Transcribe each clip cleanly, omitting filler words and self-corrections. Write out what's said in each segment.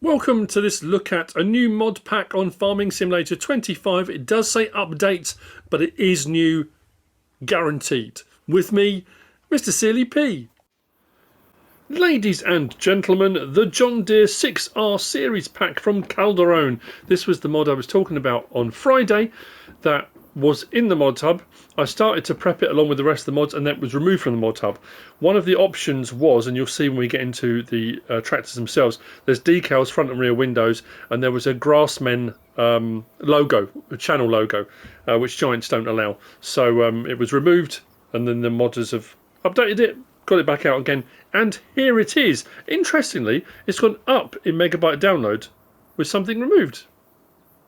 Welcome to this look at a new mod pack on Farming Simulator 25. It does say update, but it is new, guaranteed. With me, MrSealyp. Ladies and gentlemen, the John Deere 6R series pack from Kalderone. This was the mod I was talking about on Friday that was in the Modhub. I started to prep it along with the rest of the mods and that was removed from the Modhub. One of the options was, and you'll see when we get into the tractors themselves, there's decals, front and rear windows, and there was a Grassmen logo, a channel logo, which Giants don't allow. So it was removed, and then the modders have updated it, got it back out again, and here it is. Interestingly, it's gone up in megabyte download with something removed.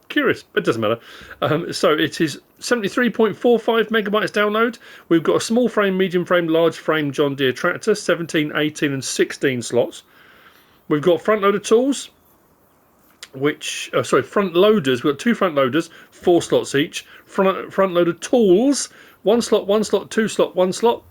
Curious, but it doesn't matter. So it is 73.45 megabytes download. We've got a small frame, medium frame, large frame John Deere tractor, 17, 18 and 16 slots. We've got front loader tools, which, front loaders. We've got two front loaders, 4 slots each. Front loader tools, 1 slot, 1 slot, 2 slot, 1 slot.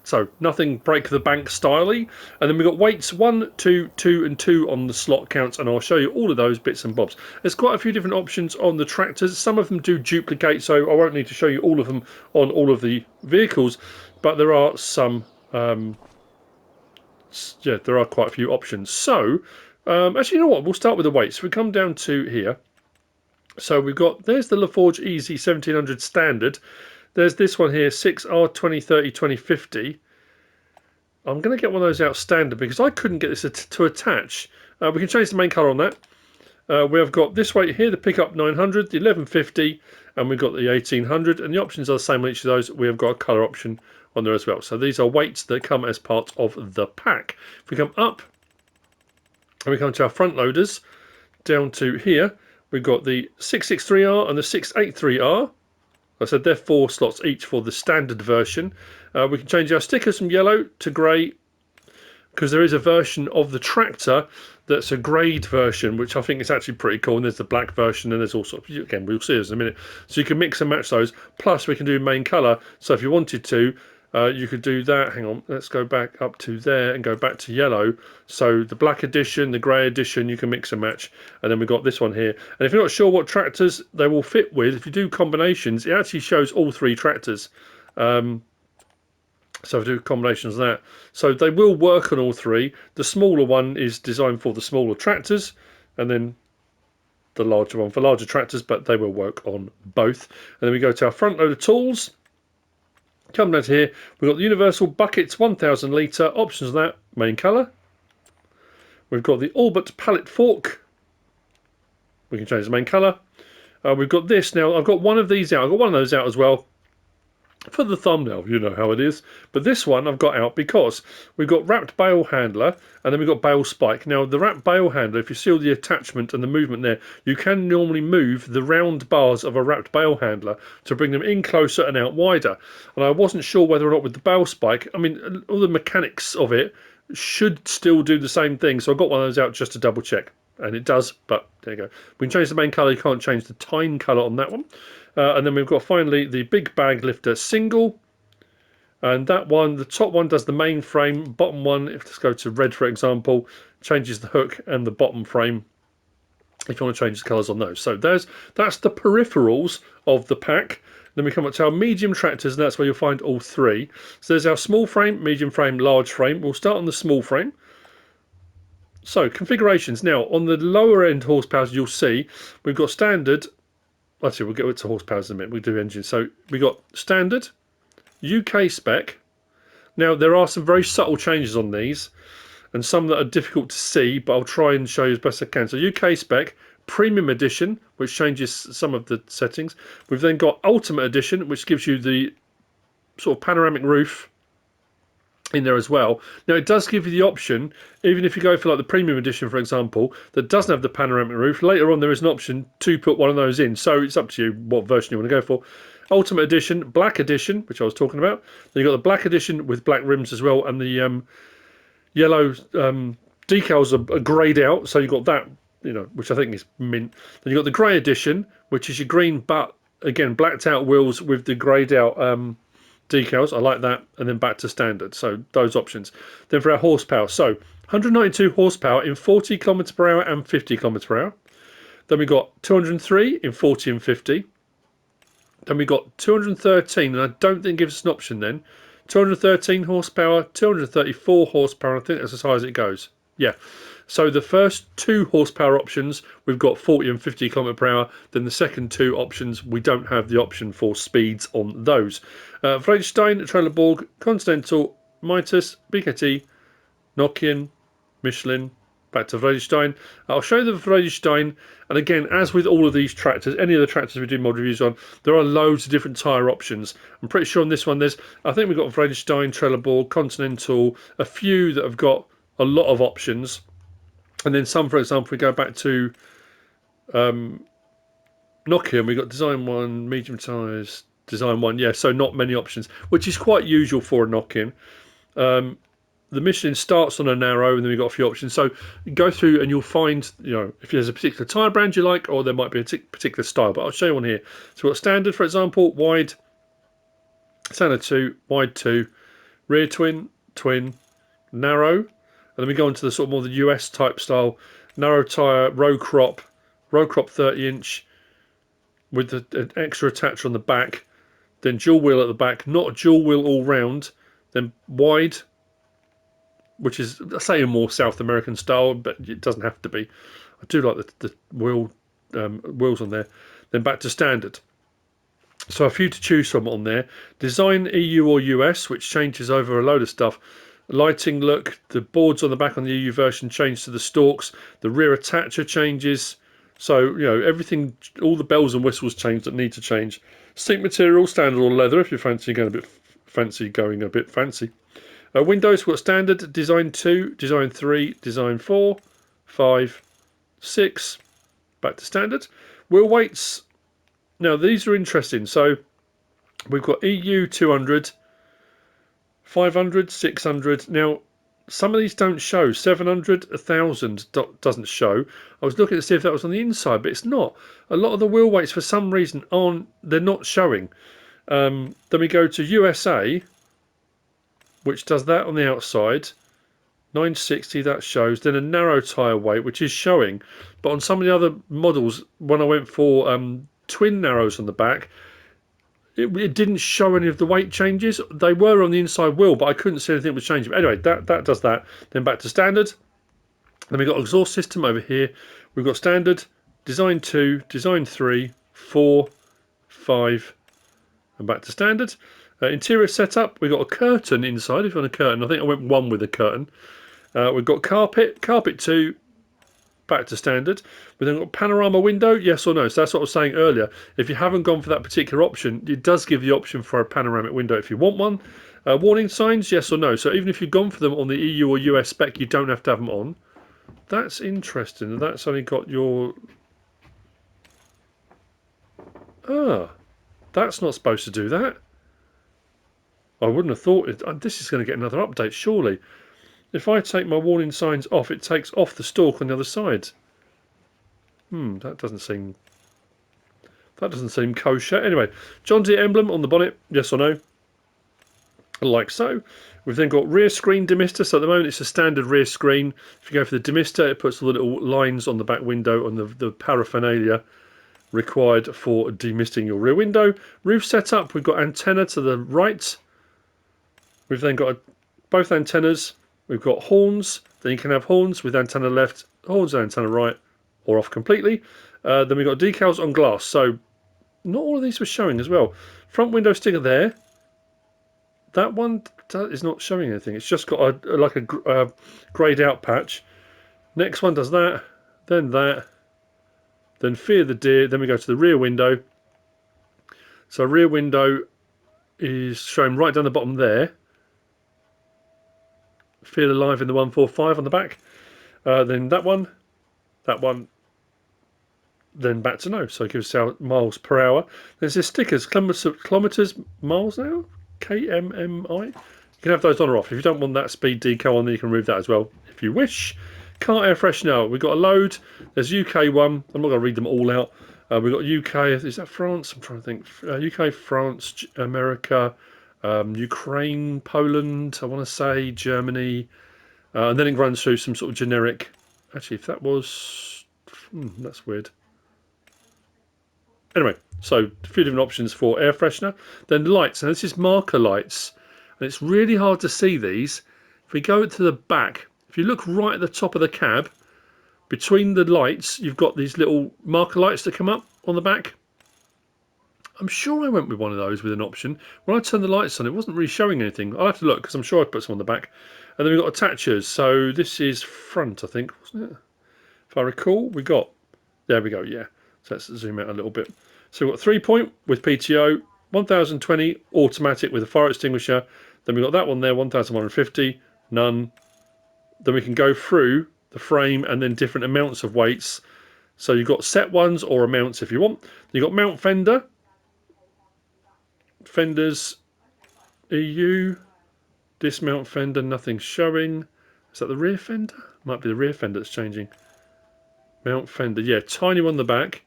So nothing break the bank styley. And then we've got weights 1, 2, 2 and 2 on the slot counts, and I'll show you all of those bits and bobs. There's quite a few different options on the tractors. Some of them do duplicate, so I won't need to show you all of them on all of the vehicles, but there are some, there are quite a few options. So actually, you know what, we'll start with the weights. We come down to here. So we've got, there's the LaForge Easy 1700 standard. There's this one here, 6R 2030 2050. I'm going to get one of those out standard because I couldn't get this to attach. We can change the main colour on that. We have got this weight here, the pickup 900, the 1150, and we've got the 1800. And the options are the same on each of those. We have got a colour option on there as well. So these are weights that come as part of the pack. If we come up and we come to our front loaders, down to here, we've got the 663R and the 683R. I said they're 4 slots each for the standard version. We can change our stickers from yellow to grey because there is a version of the tractor that's a greyed version, which I think is actually pretty cool. And there's the black version, and there's all sorts. Again, we'll see this in a minute. So you can mix and match those. Plus, we can do main colour. So if you wanted to, you could do that. Hang on, let's go back up to there and go back to yellow. So the black edition, the grey edition, you can mix and match. And then we've got this one here. And if you're not sure what tractors they will fit with, if you do combinations, it actually shows all 3 tractors. So if you do combinations of that. So they will work on all 3. The smaller one is designed for the smaller tractors, and then the larger one for larger tractors, but they will work on both. And then we go to our front loader tools. Come down to here, we've got the universal buckets, 1000 litre, options of that, main colour. We've got the Albert pallet fork. We can change the main colour. We've got this now. I've got one of these out. I've got one of those out as well for the thumbnail. You know how it is. But this one I've got out because we've got wrapped bale handler and then we've got bale spike. Now the wrapped bale handler, if you see all the attachment and the movement there, you can normally move the round bars of a wrapped bale handler to bring them in closer and out wider. And I wasn't sure whether or not with the bale spike, I mean, all the mechanics of it should still do the same thing. So I got one of those out just to double check. And it does, but there you go. We can change the main colour. You can't change the tine colour on that one. And then we've got finally the big bag lifter single. And that one, the top one does the main frame. Bottom one, if let's go to red for example, changes the hook and the bottom frame if you want to change the colours on those. So that's the peripherals of the pack. Then we come up to our medium tractors, and that's where you'll find all 3. So there's our small frame, medium frame, large frame. We'll start on the small frame. So configurations. Now on the lower end horsepower, you'll see we've got standard. Actually, we'll get to horsepower in a minute. We'll do engines. So we got standard, UK spec. Now there are some very subtle changes on these, and some that are difficult to see, but I'll try and show you as best I can. So UK spec, premium edition, which changes some of the settings. We've then got ultimate edition, which gives you the sort of panoramic roof in there as well. Now it does give you the option, even if you go for like the premium edition for example, that doesn't have the panoramic roof, later on there is an option to put one of those in, so it's up to you what version you want to go for. Ultimate edition, black edition, which I was talking about. Then you've got the black edition with black rims as well, and the yellow decals are greyed out, so you've got that, you know, which I think is mint. Then you've got the grey edition, which is your green but again blacked out wheels with the greyed out decals, I like that, and then back to standard. So those options. Then for our horsepower, so 192 horsepower in 40 kilometers per hour and 50 kilometers per hour. Then we got 203 in 40 and 50. Then we got 213, and I don't think it gives us an option then. 213 horsepower, 234 horsepower, I think that's as high as it goes. Yeah. So the first 2 horsepower options, we've got 40 and 50 km per hour. Then the second 2 options, we don't have the option for speeds on those. Vredestein, Trelleborg, Continental, Mitas, BKT, Nokian, Michelin, back to Vredestein. I'll show you the Vredestein, and again, as with all of these tractors, any of the tractors we do mod reviews on, there are loads of different tyre options. I'm pretty sure on this one, I think we've got Vredestein, Trelleborg, Continental, a few that have got a lot of options. And then some, for example, we go back to Nokia, and we've got design 1, medium tyres, design 1. Yeah, so not many options, which is quite usual for a Nokia. The Michelin starts on a narrow, and then we've got a few options. So you go through and you'll find, if there's a particular tyre brand you like, or there might be a particular style. But I'll show you one here. So we've got standard, for example, wide, standard 2, wide 2, rear twin, twin, narrow. And then we go into the sort of more the US type style, narrow tyre, row crop 30-inch with an extra attacher on the back, then dual wheel at the back, not dual wheel all round, then wide, which is, I say, a more South American style, but it doesn't have to be. I do like the wheels on there. Then back to standard. So a few to choose from on there. Design EU or US, which changes over a load of stuff. Lighting look, the boards on the back on the EU version change to the stalks, the rear attacher changes, so everything, all the bells and whistles change that need to change. Seat material, standard or leather if you're going a bit fancy. Windows, we've got standard, design 2, design 3, design 4, 5, 6, back to standard. Wheel weights, now these are interesting, so we've got EU 200, 500, 600. Now, some of these don't show. 700, 1000 doesn't show. I was looking to see if that was on the inside, but it's not. A lot of the wheel weights, for some reason, they're not showing. Then we go to USA, which does that on the outside. 960, that shows. Then a narrow tyre weight, which is showing. But on some of the other models, when I went for twin narrows on the back, it didn't show any of the weight changes. They were on the inside wheel, but I couldn't see anything was changing. But anyway, that does that. Then back to standard. Then we've got exhaust system over here. We've got standard, design 2, design 3, 4, 5, and back to standard. Interior setup, we've got a curtain inside. If you want a curtain, I think I went 1 with a curtain. We've got carpet 2, back to standard. We've then got panorama window, yes or no. So that's what I was saying earlier. If you haven't gone for that particular option, it does give the option for a panoramic window if you want one. Warning signs, yes or no. So even if you've gone for them on the EU or US spec, you don't have to have them on. That's interesting. That's only got your... that's not supposed to do that. I wouldn't have thought it. This is going to get another update, surely. If I take my warning signs off, it takes off the stalk on the other side. That doesn't seem kosher. Anyway, John Deere emblem on the bonnet, yes or no? Like so. We've then got rear screen demister. So at the moment it's a standard rear screen. If you go for the demister, it puts the little lines on the back window on the paraphernalia required for demisting your rear window. Roof setup, we've got antenna to the right. We've then got both antennas. We've got horns. Then you can have horns with antenna left, horns and antenna right, or off completely. Then we've got decals on glass. So not all of these were showing as well. Front window sticker there. That one is not showing anything. It's just got a greyed out patch. Next one does that. Then that. Then Fear the Deer. Then we go to the rear window. So rear window is shown right down the bottom there. Feel Alive in the 145 on the back. Then that one, then back to no. So it gives out miles per hour. There's this stickers, kilometres, miles an hour, KMMI. You can have those on or off. If you don't want that speed decal on there, you can remove that as well if you wish. Car air freshener. We've got a load. There's UK one. I'm not going to read them all out. We've got UK. Is that France? I'm trying to think. UK, France, America, Ukraine, Poland, I want to say, Germany, and then it runs through some sort of generic. Actually, if that was, that's weird. Anyway, so a few different options for air freshener. Then lights, and this is marker lights, and it's really hard to see these. If we go to the back, if you look right at the top of the cab, between the lights, you've got these little marker lights that come up on the back. I'm sure I went with one of those with an option. When I turned the lights on, it wasn't really showing anything. I'll have to look because I'm sure I put some on the back. And then we've got attachers. So this is front, I think, wasn't it? If I recall, we got, there we go, yeah. So let's zoom out a little bit. So we've got 3-point with PTO, 1020 automatic with a fire extinguisher. Then we've got that one there, 1150, none. Then we can go through the frame and then different amounts of weights. So you've got set ones or amounts if you want. You've got mount fender. Fenders, EU, dismount fender, nothing showing. Is that the rear fender? Might be the rear fender that's changing. Mount fender, yeah, tiny one on the back.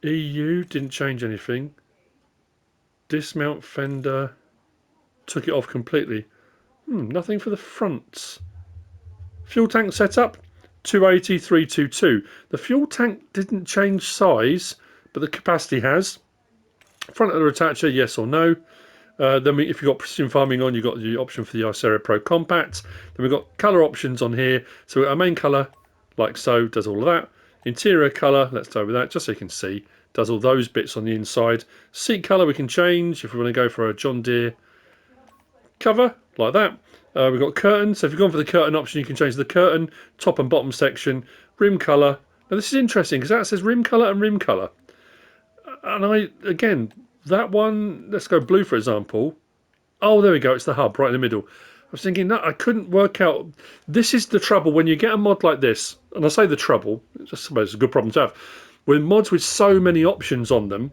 EU, didn't change anything. Dismount fender, took it off completely. Nothing for the fronts. Fuel tank setup, 280, 322. The fuel tank didn't change size, but the capacity has. Front of the attacher, yes or no. Then if you've got precision farming on, you've got the option for the Icera Pro Compact. Then we've got colour options on here. So our main colour, like so, does all of that. Interior colour, let's go with that, just so you can see. Does all those bits on the inside. Seat colour we can change if we want to go for a John Deere cover, like that. We've got curtains, so if you've gone for the curtain option, you can change the curtain, top and bottom section. Rim colour. Now this is interesting, because that says rim colour and rim colour. And again, that one, let's go blue for example. Oh, there we go, it's the hub right in the middle. I was thinking, no, I couldn't work out. This is the trouble when you get a mod like this, and I say the trouble, I suppose it's a good problem to have. With mods with so many options on them,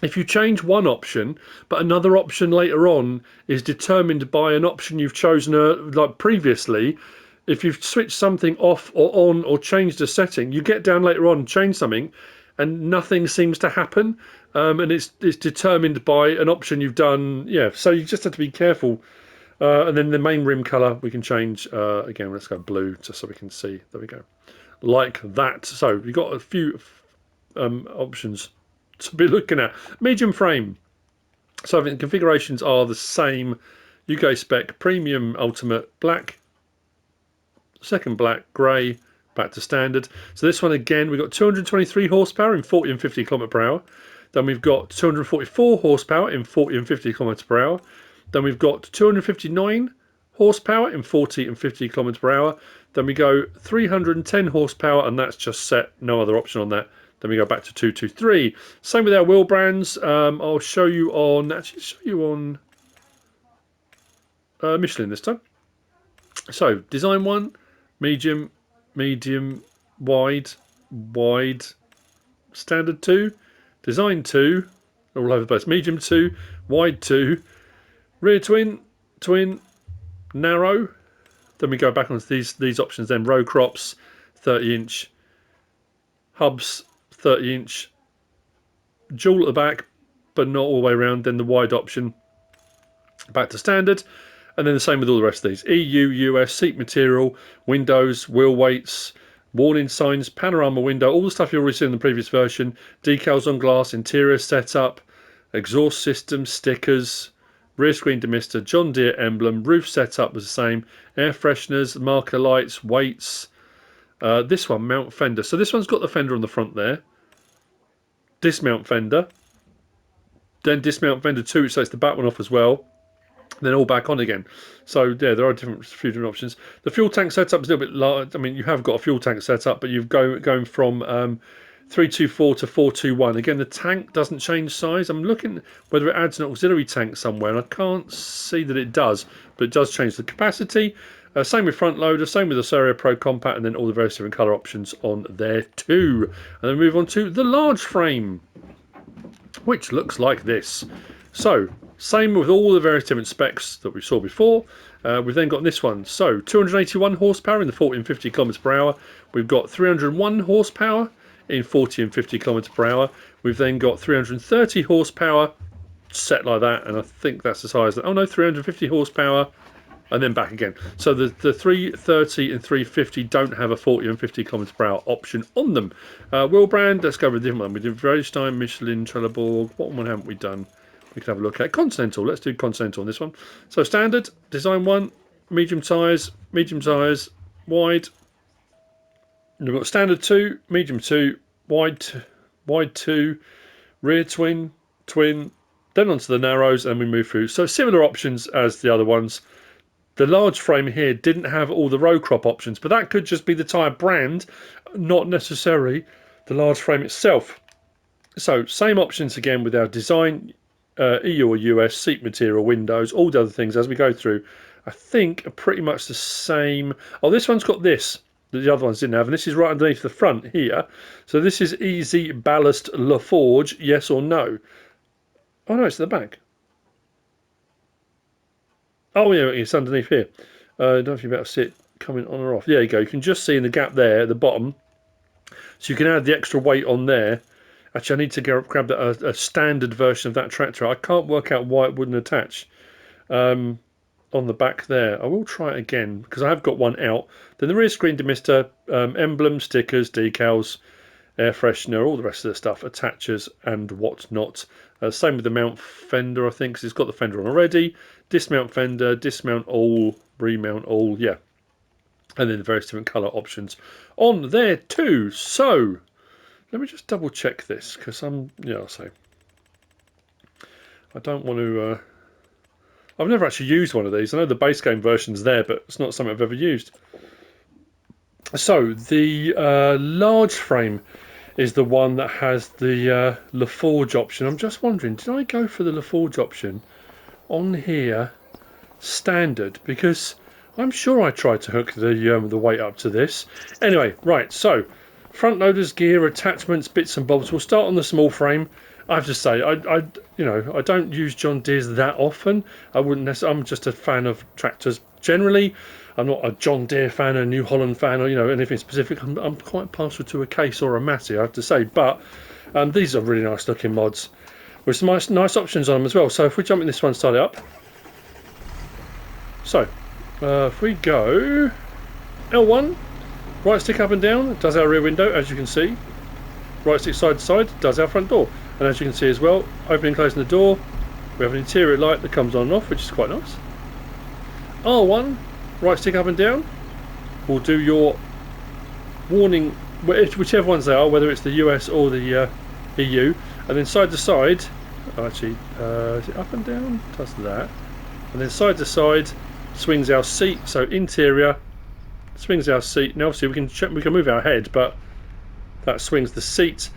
if you change one option, but another option later on is determined by an option you've chosen like previously, if you've switched something off or on or changed a setting, you get down later on, change something, and nothing seems to happen, and it's determined by an option you've done. Yeah, so you just have to be careful. And then the main rim colour we can change again. Let's go blue just so we can see. There we go, like that. So we've got a few options to be looking at. Medium frame. So I think the configurations are the same. UK spec, premium, ultimate, black, second black, grey. Back to standard. So this one again, we've got 223 horsepower in 40 and 50 km per hour. Then we've got 244 horsepower in 40 and 50 km per hour. Then we've got 259 horsepower in 40 and 50 km per hour. Then we go 310 horsepower, and that's just set, no other option on that. Then we go back to 223. Same with our wheel brands. I'll show you on Michelin this time. So design 1, medium, medium, wide, wide, standard 2, design 2, all over the place, medium 2, wide 2, rear twin, twin, narrow. Then we go back onto these options then, row crops, 30-inch, hubs, 30-inch, dual at the back, but not all the way around, then the wide option, back to standard. And then the same with all the rest of these. EU, US, seat material, windows, wheel weights, warning signs, panorama window, all the stuff you already seen in the previous version. Decals on glass, interior setup, exhaust system, stickers, rear screen demister, John Deere emblem, roof setup was the same. Air fresheners, marker lights, weights. This one, mount fender. So this one's got the fender on the front there. Dismount fender. Then dismount fender 2, which takes the back one off as well. Then all back on again. So yeah, there are few different options. The fuel tank setup is a little bit large. I mean, you have got a fuel tank setup, but you've going from 324 to 421. Again, the tank doesn't change size. I'm looking whether it adds an auxiliary tank somewhere, and I can't see that it does, but it does change the capacity. Same with front loader, same with the Icera Pro Compact, and then all the various different colour options on there too. And then move on to the large frame, which looks like this. So, same with all the various different specs that we saw before. We've then got this one. So, 281 horsepower in the 40 and 50 km per hour. We've got 301 horsepower in 40 and 50 km per hour. We've then got 330 horsepower set like that, and I think that's as high as that. Oh no, 350 horsepower. And then back again. So the 330 and 350 don't have a 40 and 50 kilometers per hour option on them. Wheel brand, let's go with a different one. We did Verstein, Michelin, Trelleborg. What one haven't we done? We can have a look at Continental. Let's do Continental on this one. So standard, design 1, medium tyres, wide. And we've got standard 2, medium 2, wide 2, rear twin, then onto the narrows, and we move through. So similar options as the other ones. The large frame here didn't have all the row crop options, but that could just be the tyre brand, not necessarily the large frame itself. So same options again with our design, EU or US, seat material, windows, all the other things as we go through. I think are pretty much the same. Oh, this one's got this that the other ones didn't have, and this is right underneath the front here. So this is easy ballast LaForge, yes or no? Oh no, it's at the back. Oh yeah, it's underneath here. I don't know if you're about to see it coming on or off. There you go. You can just see in the gap there at the bottom. So you can add the extra weight on there. Actually, I need to grab a standard version of that tractor. I can't work out why it wouldn't attach on the back there. I will try it again because I have got one out. Then the rear screen demister, emblem, stickers, decals, air freshener, all the rest of the stuff, attachers and whatnot. Same with the mount fender, I think, because it's got the fender on already. Dismount fender, dismount all, remount all, yeah. And then the various different colour options on there too. So, let me just double check this, because I'll say. I don't want to... I've never actually used one of these. I know the base game version's there, but it's not something I've ever used. So, the large frame is the one that has the LaForge option. I'm just wondering, did I go for the LaForge option on here standard? Because I'm sure I tried to hook the weight up to this. Anyway, right, so front loaders, gear, attachments, bits and bobs. We'll start on the small frame. I have to say, I don't use John Deere's that often. I'm just a fan of tractors generally. I'm not a John Deere fan, a New Holland fan, or anything specific. I'm quite partial to a Case or a Massey, I have to say. But these are really nice looking mods with some nice options on them as well. So if we jump in this one, start it up. So if we go L1, right stick up and down, does our rear window, as you can see. Right stick side to side, does our front door. And as you can see as well, opening and closing the door, we have an interior light that comes on and off, which is quite nice. R1, right stick up and down, will do your warning, whichever ones they are, whether it's the US or the EU. And then side to side, is it up and down? Does that. And then side to side, swings our seat. So interior, swings our seat. Now obviously we can move our head, but that swings the seat.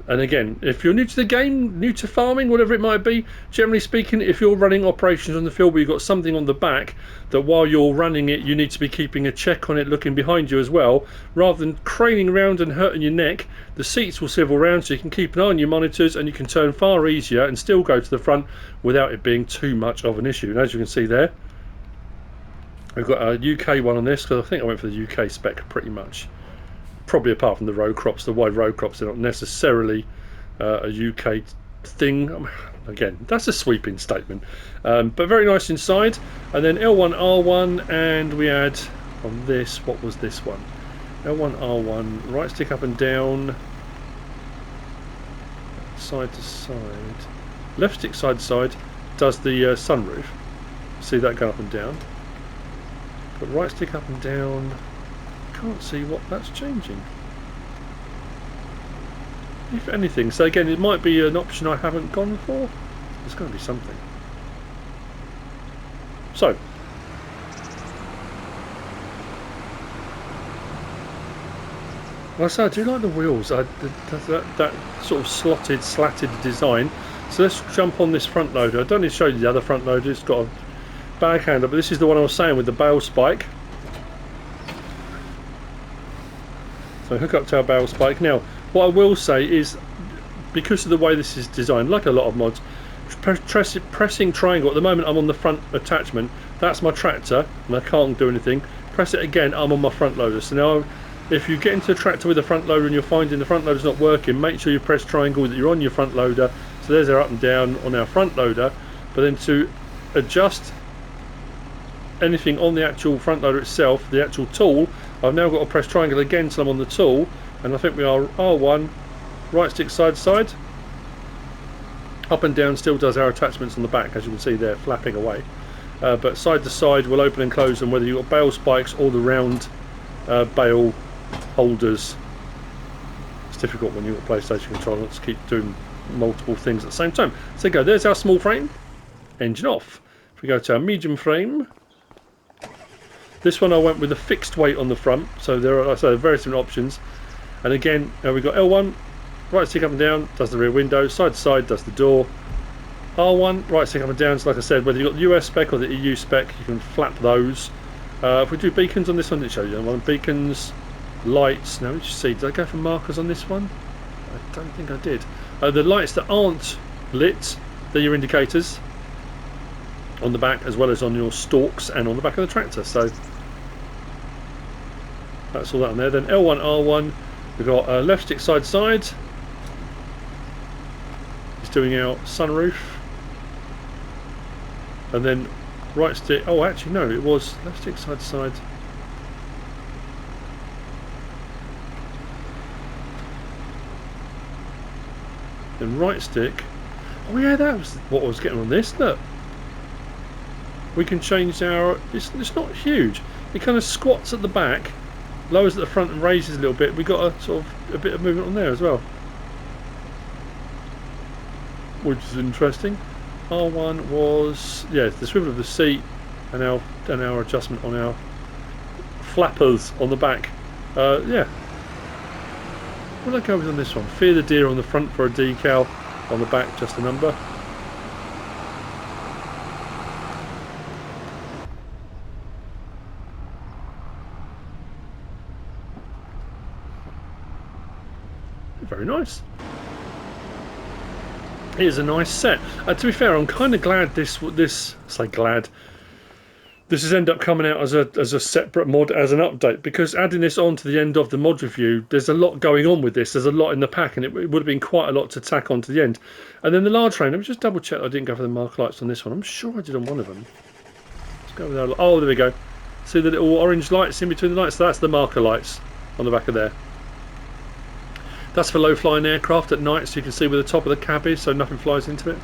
And again, if you're new to the game, new to farming, whatever it might be, generally speaking, if you're running operations on the field where you've got something on the back that while you're running it, you need to be keeping a check on it, looking behind you as well, rather than craning around and hurting your neck, the seats will swivel around so you can keep an eye on your monitors and you can turn far easier and still go to the front without it being too much of an issue. And as you can see there, we've got a UK one on this, because I think I went for the UK spec pretty much. Probably apart from the row crops, the wide row crops, they're not necessarily a UK thing. Again, that's a sweeping statement, but very nice inside. And then L1, R1, and we add on this, what was this one? L1, R1, right stick up and down, side to side, left stick side to side, does the sunroof. See that go up and down. But right stick up and down, can't see what that's changing, if anything. So again, it might be an option I haven't gone for. There's going to be something. So well, so I do like the wheels. That sort of slatted design. So let's jump on this front loader. I don't need to show you the other front loader. It's got a bag handle, but this is the one I was saying with the bale spike. So hook up to our barrel spike. Now, what I will say is, because of the way this is designed, like a lot of mods, pressing triangle, at the moment I'm on the front attachment, that's my tractor, and I can't do anything. Press it again, I'm on my front loader. So now, if you get into a tractor with a front loader and you're finding the front loader's not working, make sure you press triangle that you're on your front loader, so So there's our up and down on our front loader. But then to adjust anything on the actual front loader itself, the actual tool, I've now got to press triangle again till I'm on the tool, and I think we are R1, right stick side to side. Up and down still does our attachments on the back, as you can see there, flapping away. But side to side will open and close them, whether you've got bale spikes or the round bale holders. It's difficult when you've got a PlayStation controller not to keep doing multiple things at the same time. So go, there's our small frame, engine off. If we go to our medium frame, this one I went with a fixed weight on the front, so there are, like I say, various different options. And again, we've got L1, right stick up and down, does the rear window, side to side does the door. R1, right stick up and down, so like I said, whether you've got the US spec or the EU spec, you can flap those. If we do beacons on this one, it shows you one. Beacons, lights, now let's just see, did I go for markers on this one? I don't think I did. The lights that aren't lit, they're your indicators on the back, as well as on your stalks and on the back of the tractor. So that's all that on there. Then L1, R1, we've got left stick side to side. It's doing our sunroof. And then right stick, oh actually no, it was left stick side to side. Then right stick, oh yeah, that was what I was getting on this, look. We can change our, it's not huge, it kind of squats at the back, lowers at the front and raises a little bit. We've got a sort of a bit of movement on there as well, which is interesting. R1 was, yeah, the swivel of the seat and our adjustment on our flappers on the back. Yeah. What did I go with on this one? Fear the Deere on the front for a decal, on the back just a number. Very nice. It is a nice set. To be fair, I'm kind of glad this has ended up coming out as a separate mod, as an update, because adding this on to the end of the mod review, there's a lot going on with this. There's a lot in the pack, and it would have been quite a lot to tack on to the end. And then the large frame, let me just double check I didn't go for the marker lights on this one. I'm sure I did on one of them. Let's go with our, oh, there we go. See the little orange lights in between the lights? That's the marker lights on the back of there. That's for low-flying aircraft at night, so you can see where the top of the cab is, so nothing flies into it.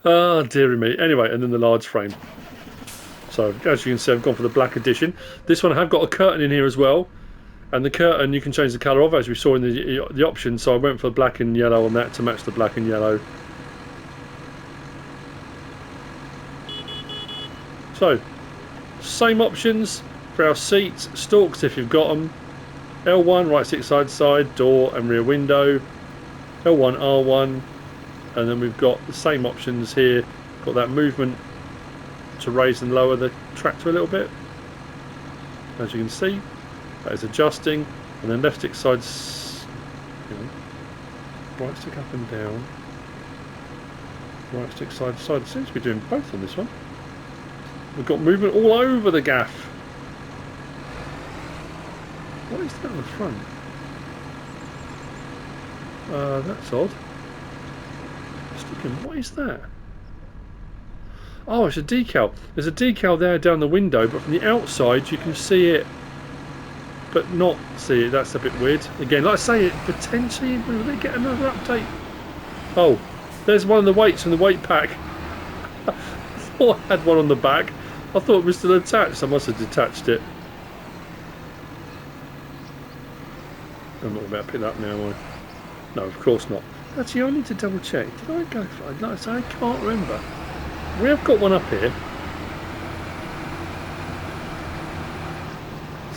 Ah, dearie me. Anyway, and then the large frame. So, as you can see, I've gone for the black edition. This one I have got a curtain in here as well, and the curtain you can change the colour of, as we saw in the options. So I went for black and yellow on that to match the black and yellow. So, same options for our seats, stalks if you've got them. L1, right stick side to side, door and rear window. L1, R1, and then we've got the same options here. Got that movement to raise and lower the tractor a little bit. As you can see, that is adjusting. And then left stick side, right stick up and down. Right stick side to side. It seems to be doing both on this one. We've got movement all over the gaff. What is that on the front? That's odd. What is that? Oh, it's a decal. There's a decal there down the window, but from the outside you can see it, but not see it. That's a bit weird. Again, like I say, it potentially will they get another update? Oh, there's one of the weights from the weight pack. I thought I had one on the back. I thought it was still attached. I must have detached it. I'm not about to pick that up now, am I? No, of course not. Actually, I need to double check. Did I go for it? No, so I can't remember. We have got one up here.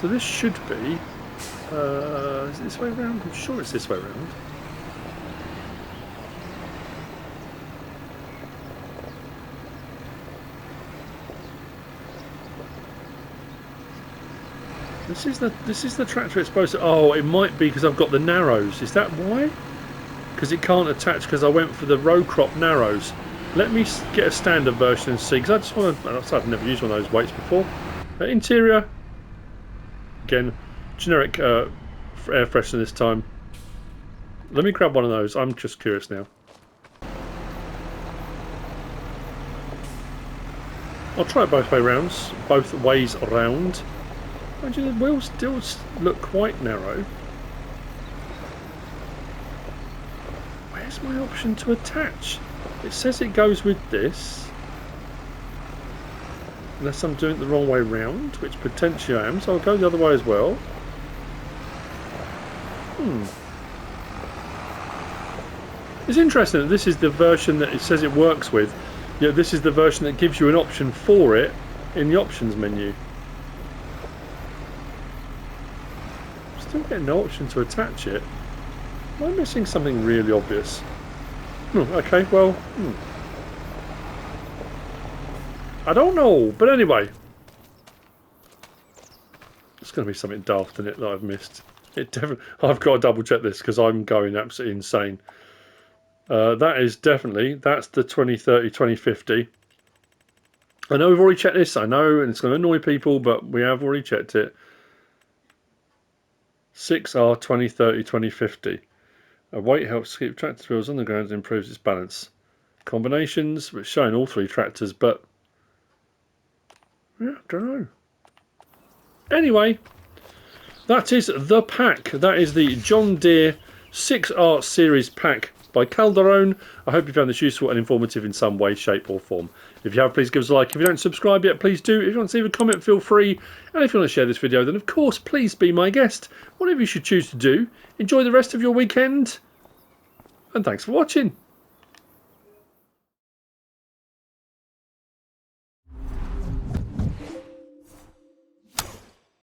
So this should be... is it this way around? I'm sure it's this way around. This is the tractor it's supposed to... Oh, it might be because I've got the narrows. Is that why? Because it can't attach because I went for the row crop narrows. Let me get a standard version and see, because I just want to... I've never used one of those weights before. Interior. Again, generic air freshener this time. Let me grab one of those. I'm just curious now. I'll try it both ways around. Actually, the wheels still look quite narrow. Where's my option to attach? It says it goes with this. Unless I'm doing it the wrong way round, which potentially I am, so I'll go the other way as well. It's interesting that this is the version that it says it works with, yet this is the version that gives you an option for it in the options menu. Still getting no option to attach it. Am I missing something really obvious? Okay, well, I don't know, but anyway. It's going to be something daft in it that I've missed. It definitely. I've got to double check this because I'm going absolutely insane. That is definitely, that's the 2030, 2050. I know we've already checked this, I know, and it's going to annoy people, but we have already checked it. 6R 2030, 2050. A weight helps keep tractor wheels on the ground and improves its balance. Combinations, which showing all three tractors, but yeah, don't know. Anyway, that is the pack. That is the John Deere 6R series pack by Kalderone. I hope you found this useful and informative in some way, shape or form. If you have, please give us a like. If you don't subscribe yet, please do. If you want to leave a comment, feel free. And if you want to share this video, then of course, please be my guest. Whatever you should choose to do. Enjoy the rest of your weekend. And thanks for watching.